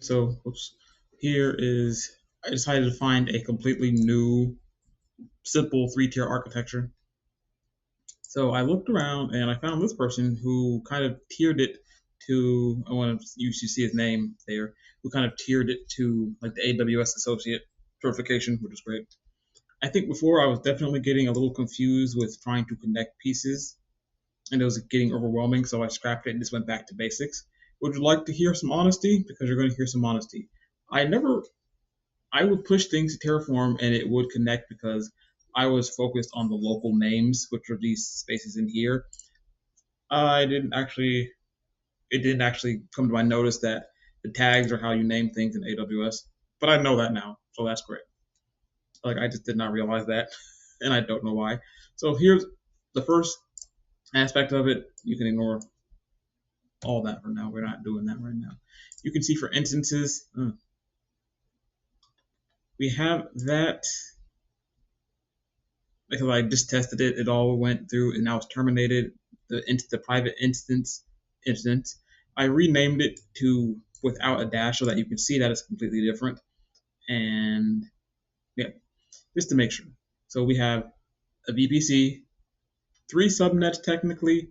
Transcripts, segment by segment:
So here is, I decided to find a completely new, simple three-tier architecture. So I looked around and I found this person who kind of tiered it to, I want to, you should see his name there, who kind of tiered it to like the AWS associate certification, which is great. I think before I was definitely getting a little confused with trying to connect pieces and it was getting overwhelming, so I scrapped it and just went back to basics. Would you like to hear some honesty? Because you're going to hear some honesty. I never I would push things to Terraform and it would connect because I was focused on the local names, which are these spaces in here. I didn't actually, it didn't actually come to my notice that the tags are how you name things in AWS, but I know that now, so that's great. Like I just did not realize that, and I don't know why. So here's the first aspect of it. You can ignore all that for now. We're not doing that right now. You can see for instances, we have that because I just tested it. It all went through and now it's terminated. The private instance. I renamed it to without a dash so that you can see that it's completely different. And yeah, just to make sure. So we have a VPC, three subnets technically.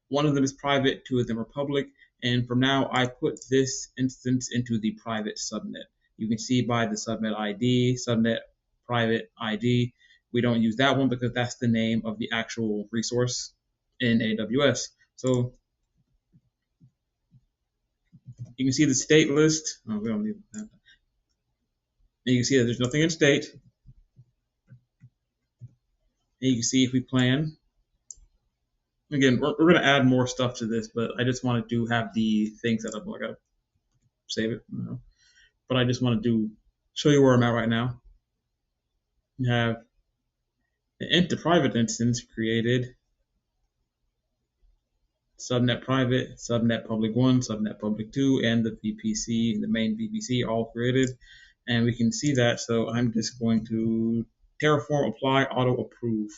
One of them is private, two of them are public. And from now, I put this instance into the private subnet. You can see by the subnet ID, subnet private ID. We don't use that one because that's the name of the actual resource in AWS. So you can see the state list. Oh, we don't need that. And you can see that there's nothing in state. And you can see if we plan. Again, we're going to add more stuff to this, but I just wanted to have the thing set up. I got to save it. But I just want to show you where I'm at right now. You have the private instance created, subnet private, subnet public 1, subnet public 2, and the VPC, the main VPC all created. And we can see that. So I'm just going to Terraform apply auto approve.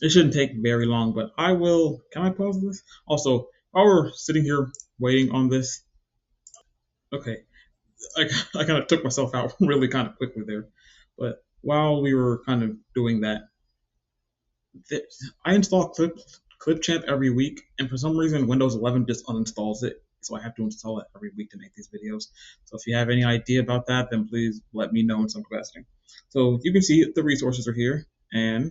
It shouldn't take very long, but I will. Can I pause this? Also, while we're sitting here waiting on this, okay, I kind of took myself out really kind of quickly there. But while we were kind of doing that, I install Clipchamp every week, and for some reason Windows 11 just uninstalls it. So I have to install it every week to make these videos. So if you have any idea about that, then please let me know in some capacity. So you can see the resources are here, and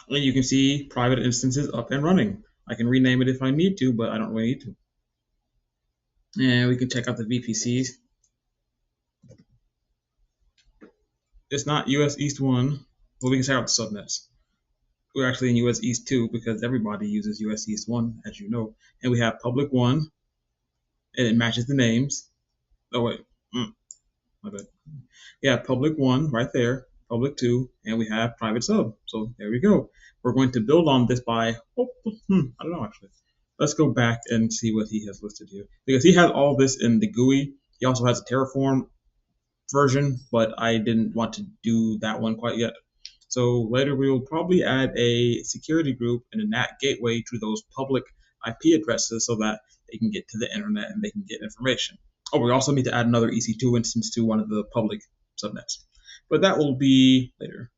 you can see private instances up and running. I can rename it if I need to, but I don't really need to. And we can check out the VPCs. It's not US East 1. Well, we can check out the subnets. We're actually in US East 2 because everybody uses US East 1, as you know. And we have public 1, and it matches the names. Oh, wait. My bad. We have public 1 right there, public 2, and we have private sub. So there we go. We're going to build on this by, I don't know actually. Let's go back and see what he has listed here. Because he has all this in the GUI. He also has a Terraform version, but I didn't want to do that one quite yet. So later we will probably add a security group and a NAT gateway to those public IP addresses so that they can get to the internet and they can get information. Oh, we also need to add another EC2 instance to one of the public subnets. But that will be later.